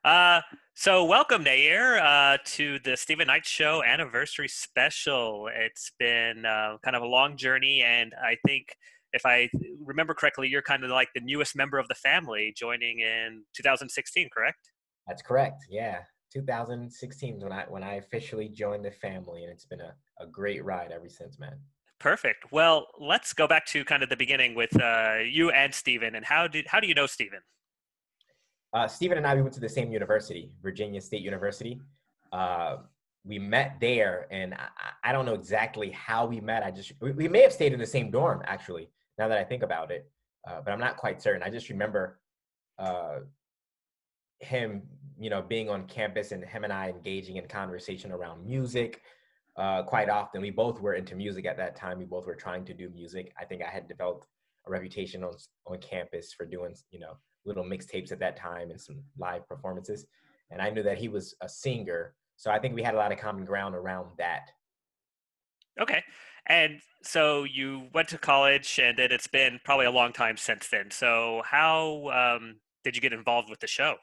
Uh, so welcome, Nayyir, to the Stephen Knight Show anniversary special. It's been kind of a long journey, and I think if I remember correctly, you're kind of like the newest member of the family, joining in 2016, correct? That's correct. Yeah. 2016 is when I officially joined the family, and it's been a great ride ever since, man. Perfect. Well, let's go back to kind of the beginning with you and Stephen, and how do you know Stephen? Stephen and I, we went to the same university, Virginia State University. Uh, we met there, and I don't know exactly how we met. We may have stayed in the same dorm, actually, now that I think about it, but I'm not quite certain. I just remember uh, him, being on campus and him and I engaging in conversation around music quite often. We both were into music at that time. We both were trying to do music. I think I had developed a reputation on campus for doing, little mixtapes at that time and some live performances. And I knew that he was a singer. So I think we had a lot of common ground around that. Okay. And so you went to college, and then it's been probably a long time since then. So how did you get involved with the show?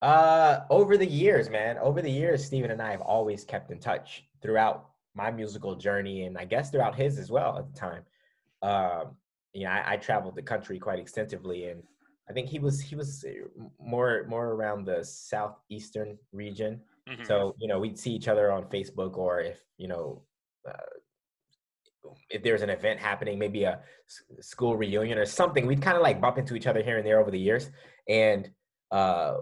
Over the years, man, over the years, Steven and I have always kept in touch throughout my musical journey, and I guess throughout his as well at the time. I traveled the country quite extensively, and I think he was more around the southeastern region. Hmm. So we'd see each other on Facebook, or uh, if there's an event happening, maybe a school reunion or something, we'd kind of like bump into each other here and there over the years. And uh,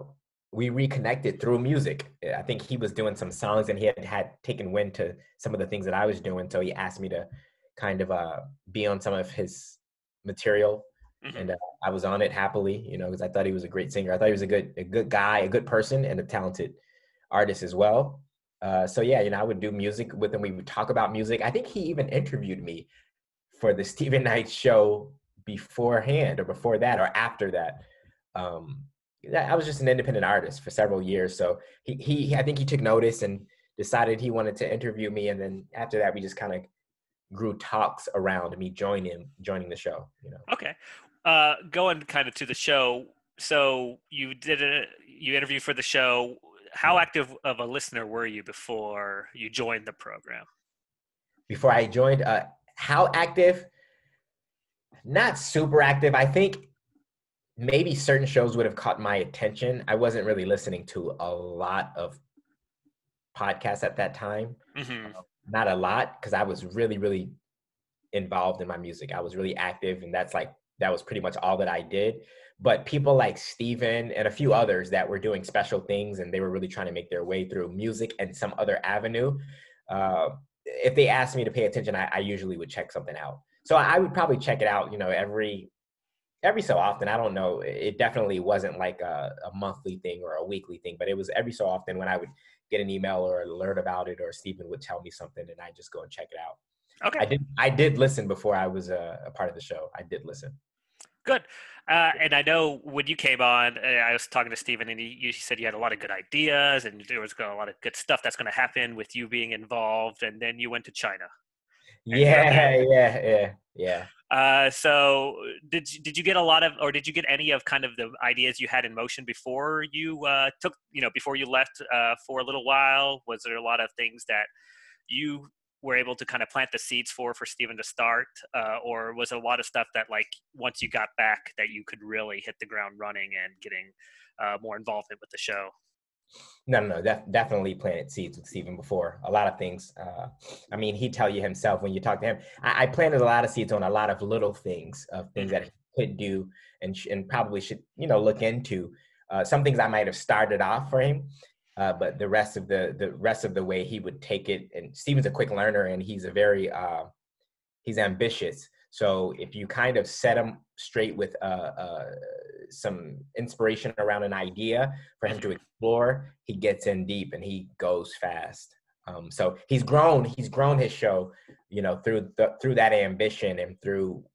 we reconnected through music. I think he was doing some songs and he had taken wind to some of the things that I was doing. So he asked me to kind of be on some of his material. Hmm. And I was on it happily, because I thought he was a great singer. I thought he was a good guy, a good person, and a talented artist as well. So yeah, I would do music with him. We would talk about music. I think he even interviewed me for the Stephen Knight show beforehand or before that or after that. Um, I was just an independent artist for several years. So I think he took notice and decided he wanted to interview me. And then after that, we just kind of grew talks around me joining the show, Okay. Going kind of to the show. So you interviewed for the show. How Yeah. active of a listener were you before you joined the program? Before I joined, how active? Not super active. I think maybe certain shows would have caught my attention. I wasn't really listening to a lot of podcasts at that time. Hmm. Not a lot, because I was really, really involved in my music. I was really active, and that was pretty much all that I did. But people like Steven and a few others that were doing special things, and they were really trying to make their way through music and some other avenue. If they asked me to pay attention, I usually would check something out. So I would probably check it out, every so often. I don't know. It definitely wasn't like a monthly thing or a weekly thing, but it was every so often when I would get an email or alert about it, or Stephen would tell me something, and I just go and check it out. Okay. I did listen before I was a part of the show. I did listen. Good. And I know when you came on, I was talking to Stephen, and you said you had a lot of good ideas, and there was a lot of good stuff that's going to happen with you being involved. And then you went to China, and from there. Yeah, yeah, yeah, yeah. So did you get a lot of, or did you get any of kind of the ideas you had in motion before you before you left for a little while? Was there a lot of things that you were able to kind of plant the seeds for Steven to start, or was it a lot of stuff that like once you got back that you could really hit the ground running and getting more involvement with the show? No. Definitely planted seeds with Stephen before. A lot of things. I mean, he'd tell you himself when you talk to him. I planted a lot of seeds on a lot of little things, of things that Hmm. he could do and probably should, look into. Some things I might have started off for him, but the rest of the way he would take it. And Stephen's a quick learner, and he's ambitious. So if you kind of set him straight with some inspiration around an idea for him to Hmm. explore, he gets in deep and he goes fast. So he's grown his show, through that ambition and through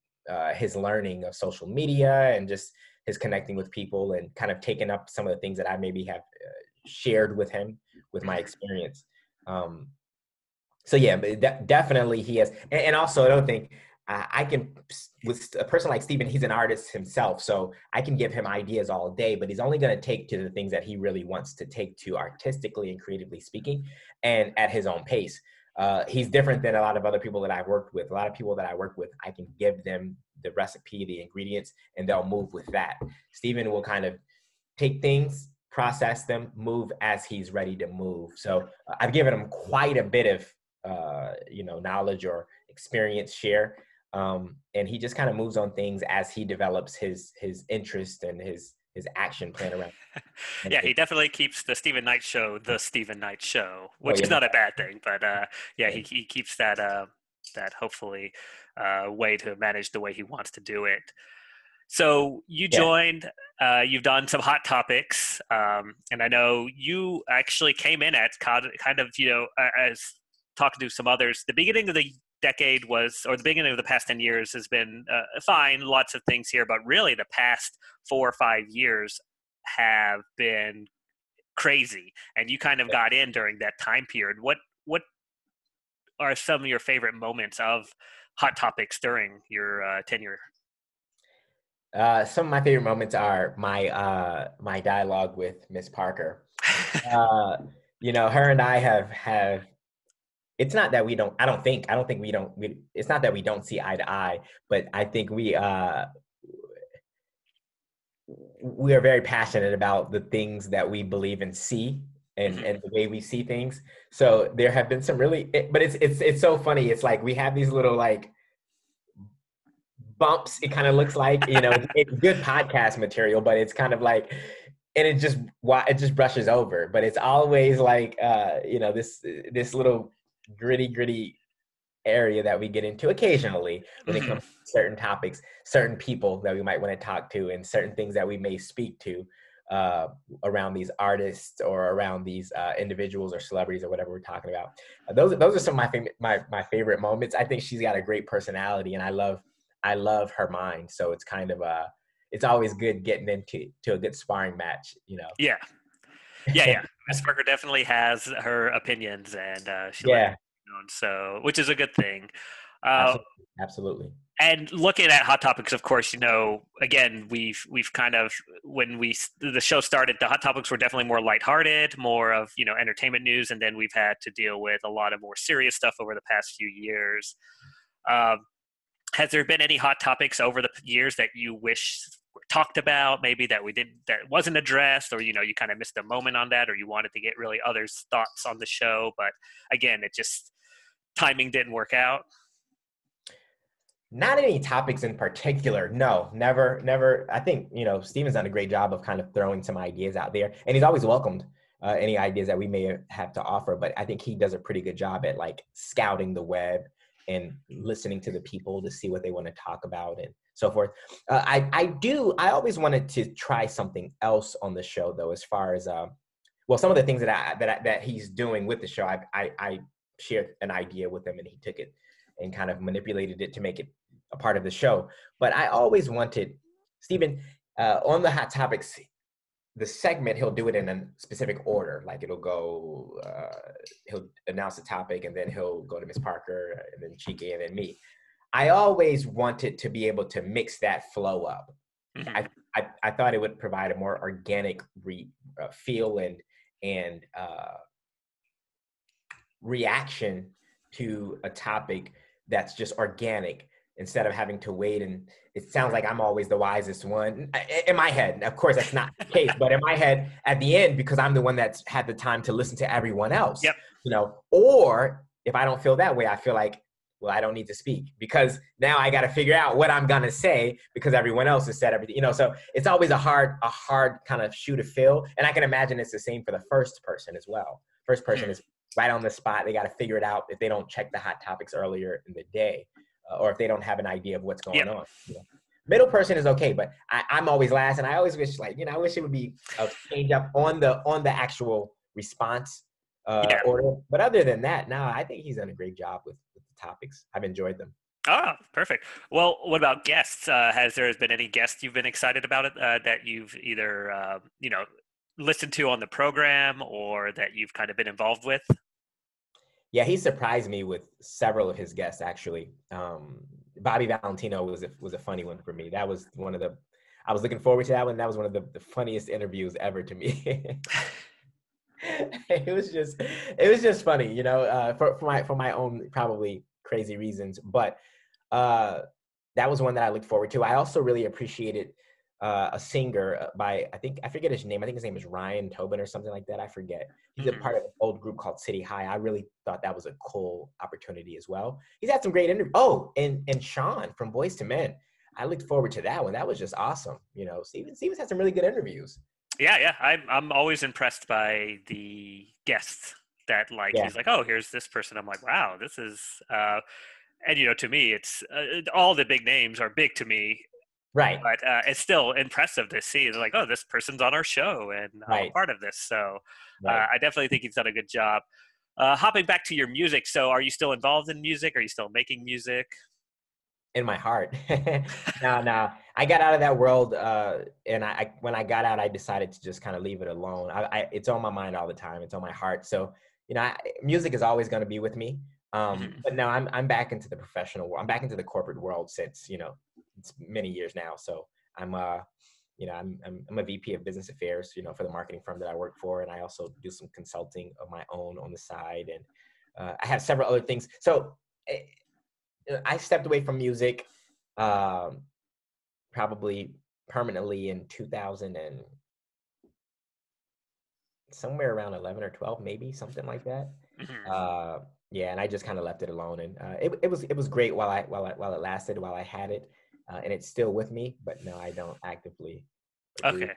his learning of social media and just his connecting with people and kind of taking up some of the things that I maybe have shared with him with my Hmm. experience. So yeah, but definitely he has. And also another thing, I can, with a person like Stephen, he's an artist himself, so I can give him ideas all day, but he's only going to take to the things that he really wants to take to artistically and creatively speaking, and at his own pace. He's different than a lot of other people that I've worked with. A lot of people that I work with, I can give them the recipe, the ingredients, and they'll move with that. Stephen will kind of take things, process them, move as he's ready to move. So I've given him quite a bit of knowledge or experience share. And he just kind of moves on things as he develops his interest and his action plan around. Yeah, he definitely keeps the Stephen Knight show the Stephen Knight show, which yeah. is not a bad thing. But he keeps that hopefully way to manage the way he wants to do it. So you joined, you've done some Hot Topics, and I know you actually came in at kind of, as talking to some others, the beginning of the decade the beginning of the past 10 years has been fine, lots of things here, but really the past 4 or 5 years have been crazy, and you kind of got in during that time period. What are some of your favorite moments of Hot Topics during your tenure? Some of my favorite moments are my dialogue with Miss Parker. Her and I have. It's not that we don't. I don't think we don't. It's not that we don't see eye to eye, but I think we are very passionate about the things that we believe and see, and the way we see things. So there have been some really, but it's so funny. It's like we have these little like bumps. It kind of looks like, it's good podcast material, but it's kind of like, and it just brushes over. But it's always like this little gritty area that we get into occasionally when it comes to certain topics, certain people that we might want to talk to, and certain things that we may speak to around these artists or around these individuals or celebrities or whatever we're talking about. Those are some of my favorite moments. I think she's got a great personality, and I love her mind. So it's kind of it's always good getting into a good sparring match, Yeah. Miss Parker definitely has her opinions, and she so, which is a good thing. Absolutely. And looking at Hot Topics, of course, again, we've kind of, when the show started, the Hot Topics were definitely more lighthearted, more of, entertainment news. And then we've had to deal with a lot of more serious stuff over the past few years. Has there been any Hot Topics over the years that you wish were talked about, maybe that that wasn't addressed, or, you kind of missed a moment on that, or you wanted to get really others' thoughts on the show, but again, timing didn't work out? Not any topics in particular. No, never. I think, Steven's done a great job of kind of throwing some ideas out there, and he's always welcomed any ideas that we may have to offer. But I think he does a pretty good job at like scouting the web and listening to the people to see what they want to talk about and so forth. I always wanted to try something else on the show, though, as far as some of the things that he's doing with the show. I shared an idea with him, and he took it and kind of manipulated it to make it a part of the show. But I always wanted Stephen on the Hot Topics, the segment, he'll do it in a specific order. Like it'll go, he'll announce the topic, and then he'll go to Miss Parker, and then Chike, and then me. I always wanted to be able to mix that flow up. I thought it would provide a more organic feel and reaction to a topic that's just organic, instead of having to wait. And it sounds like I'm always the wisest one in my head. Of course, that's not the case, but in my head at the end, because I'm the one that's had the time to listen to everyone else, or if I don't feel that way, I feel like, well, I don't need to speak, because now I got to figure out what I'm going to say because everyone else has said everything, so it's always a hard kind of shoe to fill. And I can imagine it's the same for the first person as well. First person is right on the spot. They got to figure it out if they don't check the Hot Topics earlier in the day, or if they don't have an idea of what's going on. Middle person is okay, but I'm always last, and I always wish, I wish it would be a change up on the actual response order. But other than that, no, I think he's done a great job with the topics. I've enjoyed them. Ah, perfect. Well, what about guests? Has there been any guests you've been excited about that you've either listened to on the program, or that you've kind of been involved with? Yeah, he surprised me with several of his guests, actually. Bobby Valentino was a funny one for me. That was one of the, I was looking forward to that one. That was one of the funniest interviews ever to me. It was just funny, you know, for my own probably crazy reasons. But uh, that was one that I looked forward to. I also really appreciated a singer by, I think, I forget his name. I think his name is Ryan Tobin or something like that. I forget. He's a part of an old group called City High. I really thought that was a cool opportunity as well. He's had some great interviews. Oh, and Sean from Boys to Men. I looked forward to that one. That was just awesome. You know, Stevens had some really good interviews. Yeah, I'm always impressed by the guests that like Yeah. he's like, oh, here's this person. I'm like, wow, this is and you know, to me, it's all the big names are big to me, Right. but it's still impressive to see. They're like, oh, this person's on our show, and I'm a Right. part of this. So Right. I definitely think he's done a good job. Hopping back to your music, so are you still involved in music? Are you still making music? In my heart. No. I got out of that world, and when I got out, I decided to just kind of leave it alone. It's on my mind all the time. It's on my heart. So, you know, music is always going to be with me. Mhm. But no, I'm back into the professional world. I'm back into the corporate world since, you know, it's many years now. So I'm, you know, I'm a VP of business affairs, you know, for the marketing firm that I work for, and I also do some consulting of my own on the side, and I have several other things. So I stepped away from music, um, probably permanently in 2000 and somewhere around 11 or 12, maybe something like that. Mhm. Uh, yeah, and I just kind of left it alone, and it was great while it lasted, while I had it, and it's still with me. But no, I don't actively agree. Okay.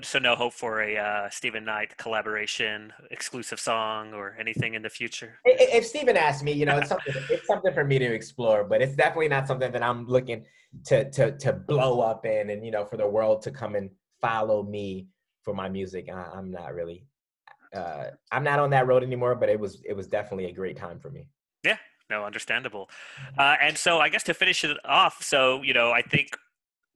So no hope for a Stephen Knight collaboration, exclusive song, or anything in the future. If Steven asked me, you know, it's something for me to explore, but it's definitely not something that I'm looking to blow up in, and you know, for the world to come and follow me for my music. I'm not really, I'm not on that road anymore. But it was definitely a great time for me. Yeah, no, understandable. And so I guess to finish it off, so you know, I think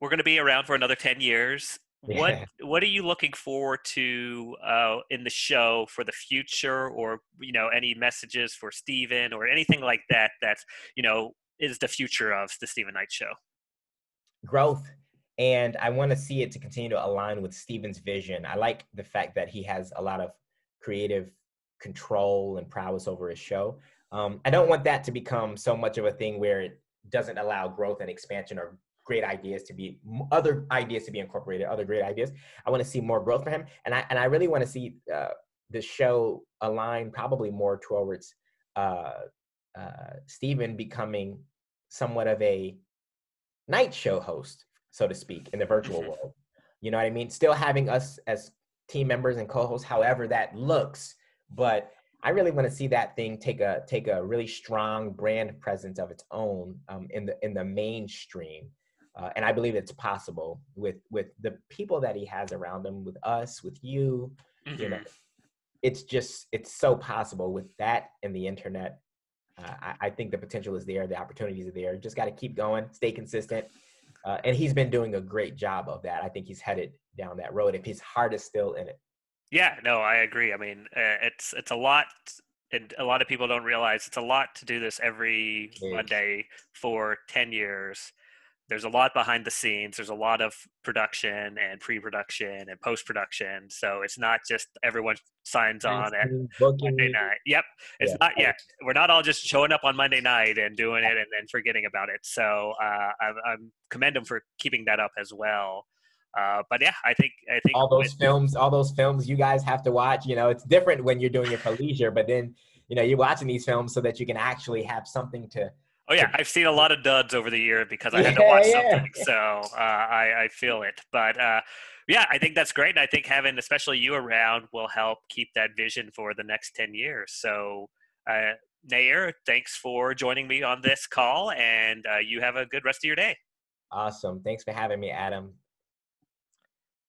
we're going to be around for another 10 years. Yeah. What are you looking forward to in the show for the future, or you know, any messages for Steven or anything like that? That's you know is the future of the Steven Knight Show. Growth, and I want to see it to continue to align with Steven's vision. I like the fact that he has a lot of creative control and prowess over his show. I don't want that to become so much of a thing where it doesn't allow growth and expansion, or great ideas to be, other ideas to be incorporated, other great ideas. I want to see more growth for him, and I really want to see the show align probably more towards uh, Steven becoming somewhat of a night show host, so to speak, in the virtual Mhm. world. You know what I mean? Still having us as team members and co-hosts, however that looks, but I really want to see that thing take a really strong brand presence of its own, in the mainstream, and I believe it's possible with the people that he has around him, with us, with you. You know, Mhm. it's so possible with that and the internet. I think the potential is there, the opportunities are there. You just got to keep going, stay consistent, and he's been doing a great job of that. I think he's headed down that road, if his heart is still in it. Yeah, no, I agree. I mean, it's a lot, and a lot of people don't realize it's a lot to do this every It is. Monday for 10 years. There's a lot behind the scenes. There's a lot of production and pre-production and post-production. So it's not just everyone signs on at Casting, Monday booking, night. Yep, it's yeah, not yet. We're not all just showing up on Monday night and doing it and then forgetting about it. So I'm commend them for keeping that up as well. But yeah, I think with all those films you guys have to watch. You know, it's different when you're doing it for leisure, but then you know you're watching these films so that you can actually have something oh yeah, to. I've seen a lot of duds over the year because I had to Yeah, watch something, yeah. so I feel it. But yeah, I think that's great, and I think having especially you around will help keep that vision for the next 10 years. So, Nayyir, thanks for joining me on this call, and you have a good rest of your day. Awesome. Thanks for having me, Adam.